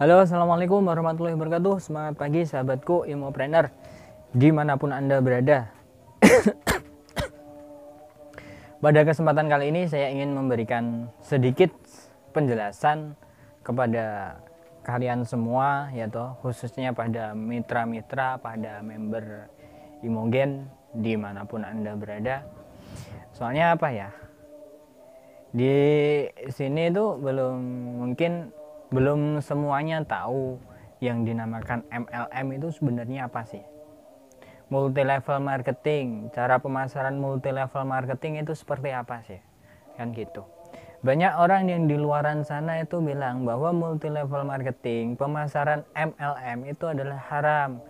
Halo, assalamualaikum warahmatullahi wabarakatuh. Semangat pagi sahabatku ilmupreneur dimanapun anda berada. Pada kesempatan kali ini saya ingin memberikan sedikit penjelasan kepada kalian semua, yaitu khususnya pada mitra-mitra, pada member Imogen dimanapun anda berada. Soalnya apa ya, di sini tuh belum semuanya tahu yang dinamakan MLM itu sebenarnya apa sih. Multi level marketing, cara pemasaran multi level marketing itu seperti apa sih, kan gitu. Banyak orang yang di luaran sana itu bilang bahwa multi level marketing, pemasaran MLM itu adalah haram.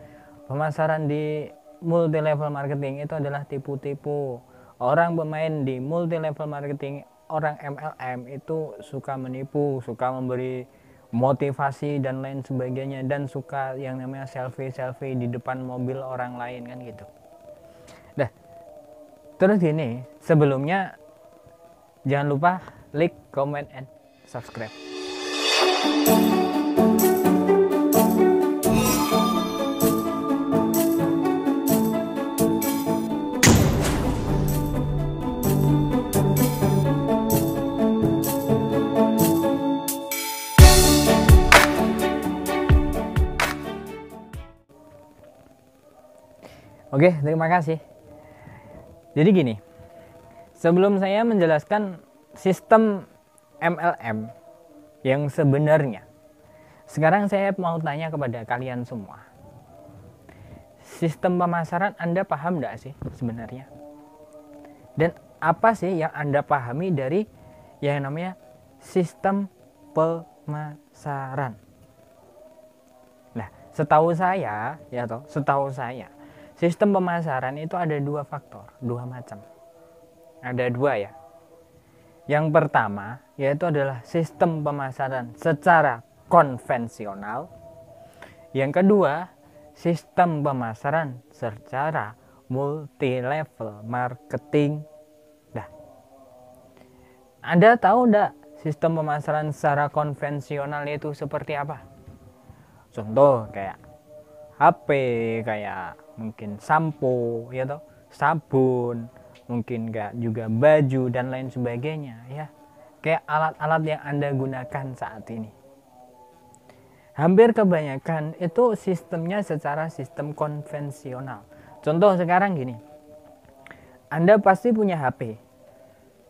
Pemasaran di multi level marketing itu adalah tipu-tipu. Orang pemain di multi level marketing, orang MLM itu suka menipu, suka memberi motivasi dan lain sebagainya, dan suka yang namanya selfie di depan mobil orang lain, kan gitu. Nah, terus gini, sebelumnya jangan lupa like, comment, and subscribe. Oke, terima kasih. Jadi gini, sebelum saya menjelaskan sistem MLM yang sebenarnya, sekarang saya mau tanya kepada kalian semua. Sistem pemasaran Anda paham enggak sih sebenarnya? Dan apa sih yang Anda pahami dari yang namanya sistem pemasaran? Nah, setahu saya, sistem pemasaran itu ada dua faktor, dua macam. Ada dua ya. Yang pertama yaitu adalah sistem pemasaran secara konvensional. Yang kedua, sistem pemasaran secara multi level marketing. Nah, Anda tahu enggak sistem pemasaran secara konvensional itu seperti apa? Contoh kayak HP, kayak mungkin sampo, ya toh, sabun, mungkin kayak juga baju dan lain sebagainya, ya. Kayak alat-alat yang Anda gunakan saat ini. Hampir kebanyakan itu sistemnya secara sistem konvensional. Contoh sekarang gini, Anda pasti punya HP,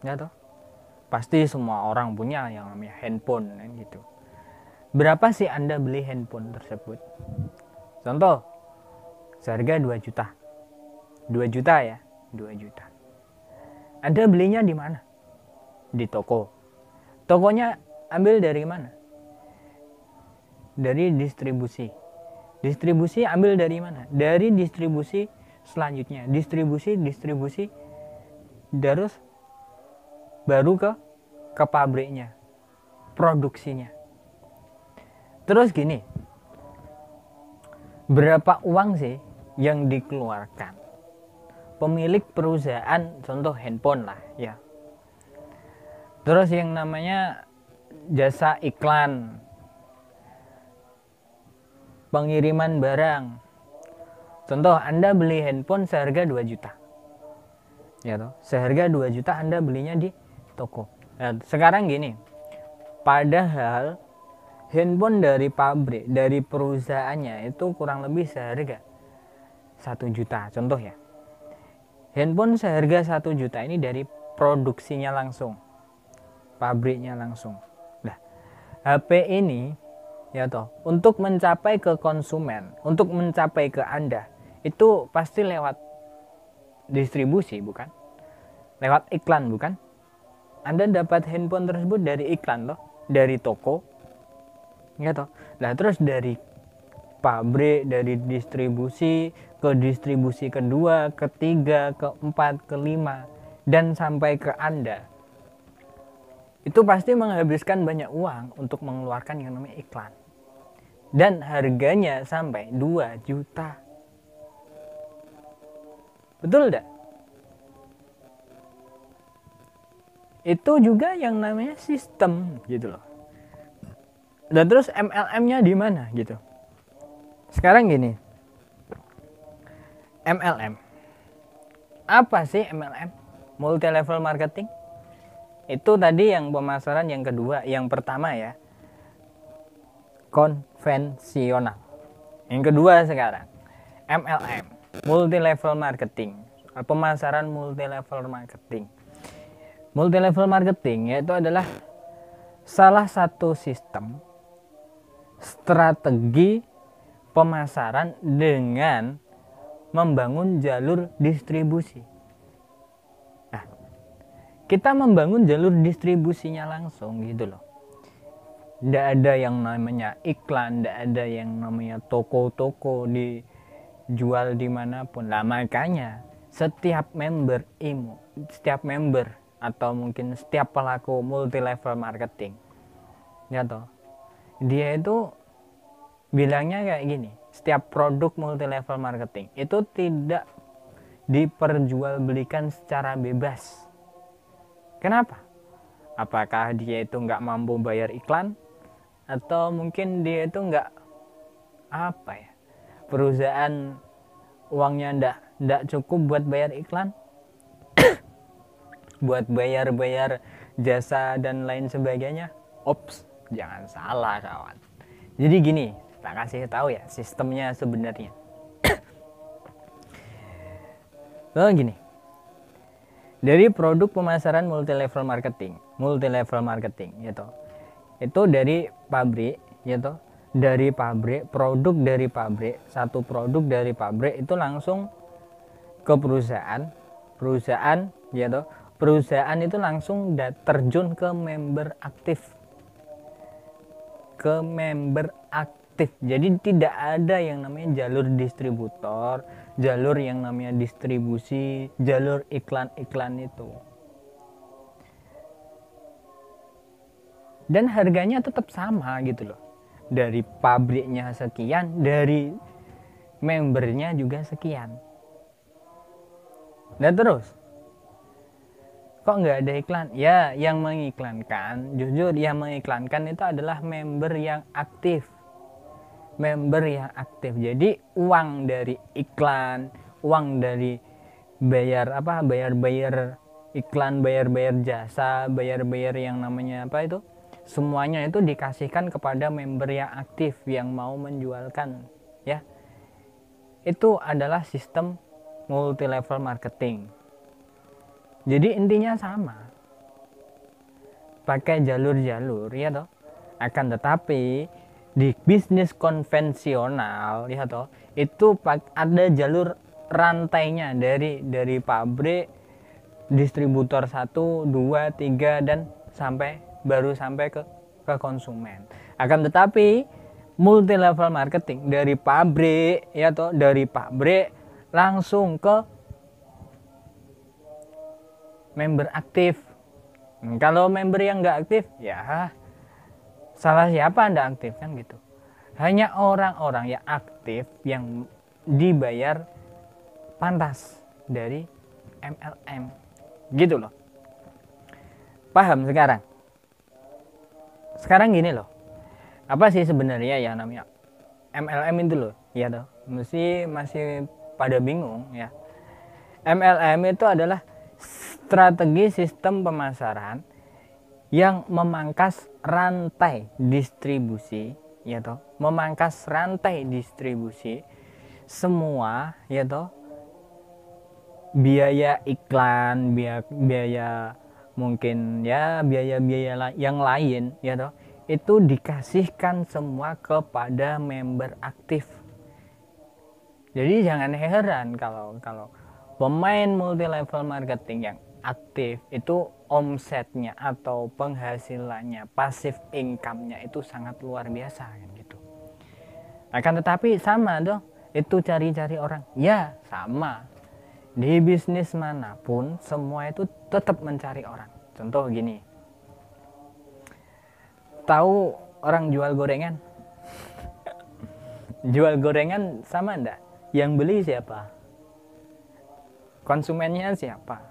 ya toh? Pasti semua orang punya yang namanya handphone, kan gitu. Berapa sih Anda beli handphone tersebut? Contoh, seharga 2 juta. 2 juta ya, 2 juta. Anda belinya di mana? Di toko. Tokonya ambil dari mana? Dari distribusi. Distribusi ambil dari mana? Dari distribusi selanjutnya. Distribusi terus baru ke pabriknya, produksinya. Terus gini, berapa uang sih yang dikeluarkan pemilik perusahaan, contoh handphone lah ya, terus yang namanya jasa iklan, pengiriman barang. Contoh Anda beli handphone seharga 2 juta, ya toh, seharga 2 juta Anda belinya di toko. Nah, sekarang gini, padahal handphone dari pabrik, dari perusahaannya itu kurang lebih seharga 1 juta, contoh ya. Handphone seharga 1 juta ini dari produksinya langsung, pabriknya langsung. Nah, HP ini ya toh, untuk mencapai ke konsumen, untuk mencapai ke Anda, itu pasti lewat distribusi, bukan? Lewat iklan, bukan? Anda dapat handphone tersebut dari iklan loh, dari toko, ya toh. Nah, terus dari pabrik, dari distribusi ke distribusi kedua, ketiga, keempat, kelima, dan sampai ke Anda. Itu pasti menghabiskan banyak uang untuk mengeluarkan yang namanya iklan. Dan harganya sampai 2 juta. Betul enggak? Itu juga yang namanya sistem gitu loh. Dan terus MLM-nya di mana gitu. Sekarang gini, MLM. Apa sih MLM? Multi level marketing. Itu tadi yang pemasaran yang kedua. Yang pertama ya, konvensional. Yang kedua sekarang, MLM, multi level marketing. Pemasaran multi level marketing. Multi level marketing yaitu adalah salah satu sistem strategi pemasaran dengan membangun jalur distribusi. Nah, kita membangun jalur distribusinya langsung gitu loh. Tidak ada yang namanya iklan, tidak ada yang namanya toko-toko dijual dimanapun. Nah, makanya setiap member IMO, setiap member atau mungkin setiap pelaku multi level marketing, ya toh, dia itu bilangnya kayak gini, setiap produk multi level marketing itu tidak diperjualbelikan secara bebas. Kenapa? Apakah dia itu nggak mampu bayar iklan, atau mungkin dia itu nggak perusahaan uangnya ndak cukup buat bayar iklan, buat bayar jasa dan lain sebagainya. Ops, jangan salah kawan. Jadi gini, tak kasih tahu ya sistemnya sebenarnya. Gini, dari produk pemasaran multi level marketing gitu, itu dari pabrik gitu, dari pabrik, produk dari pabrik, satu produk dari pabrik itu langsung ke perusahaan gitu. Perusahaan itu langsung terjun ke member aktif. Jadi tidak ada yang namanya jalur distributor, jalur yang namanya distribusi, jalur iklan itu. Dan harganya tetap sama gitu loh. Dari pabriknya sekian, dari membernya juga sekian. Dan terus, kok nggak ada iklan? Ya, yang mengiklankan, jujur yang mengiklankan itu adalah member yang aktif. Jadi uang dari iklan, uang dari bayar iklan, bayar jasa, bayar yang namanya semuanya itu dikasihkan kepada member yang aktif yang mau menjualkan, ya. Itu adalah sistem multi level marketing. Jadi intinya sama, pakai jalur-jalur, ya toh. Akan tetapi di bisnis konvensional, ya toh, itu ada jalur rantainya dari pabrik, distributor 1, 2, 3 dan baru sampai ke konsumen. Akan tetapi multi level marketing dari pabrik, ya toh, dari pabrik langsung ke member aktif. Kalau member yang nggak aktif, ya salah siapa Anda aktif kan gitu. Hanya orang-orang yang aktif yang dibayar pantas dari MLM, gitu loh. Paham sekarang? Sekarang gini loh, apa sih sebenarnya yang namanya MLM itu loh, ya toh. Masih pada bingung ya. MLM itu adalah strategi sistem pemasaran yang memangkas rantai distribusi, ya toh, memangkas rantai distribusi semua, ya toh, biaya iklan, biaya mungkin ya biaya yang lain, ya toh, itu dikasihkan semua kepada member aktif. Jadi jangan heran kalau pemain multi level marketing yang aktif itu omsetnya atau penghasilannya, passive income-nya itu sangat luar biasa kan gitu. Akan tetapi sama dong, itu cari-cari orang. Ya, sama. Di bisnis manapun semua itu tetap mencari orang. Contoh gini. Tahu orang jual gorengan? Jual gorengan sama enggak? Yang beli siapa? Konsumennya siapa?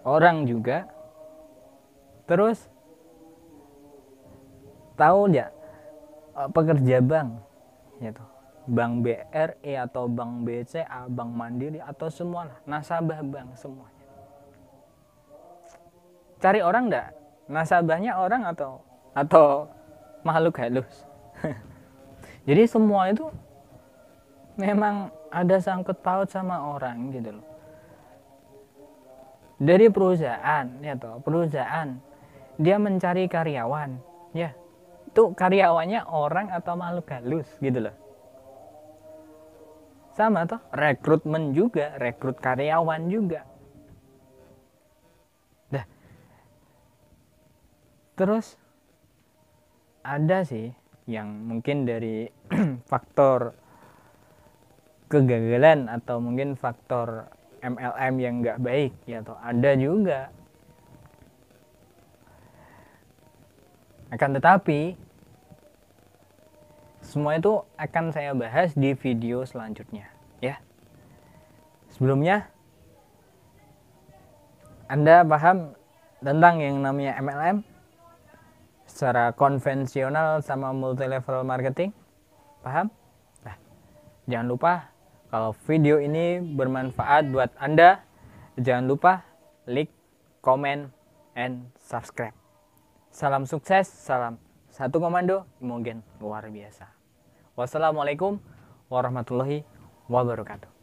Orang juga. Terus tahu nggak pekerja bank gitu, bank BRI atau bank BCA, bank Mandiri atau semua lah, nasabah bank semuanya. Cari orang nggak? Nasabahnya orang atau makhluk halus? Jadi semua itu memang ada sangkut paut sama orang gitu loh. Dari perusahaan ya toh, perusahaan dia mencari karyawan, ya itu karyawannya orang atau makhluk halus gitu loh. Sama toh, rekrutmen juga, rekrut karyawan juga. Dah. Terus ada sih yang mungkin dari faktor kegagalan atau mungkin faktor MLM yang nggak baik ya toh, ada juga. Akan tetapi semua itu akan saya bahas di video selanjutnya ya. Sebelumnya Anda paham tentang yang namanya MLM secara konvensional sama multi level marketing? Paham? Nah, jangan lupa kalau video ini bermanfaat buat Anda, jangan lupa like, comment, and subscribe. Salam sukses, salam satu komando, mungkin luar biasa. Wassalamualaikum warahmatullahi wabarakatuh.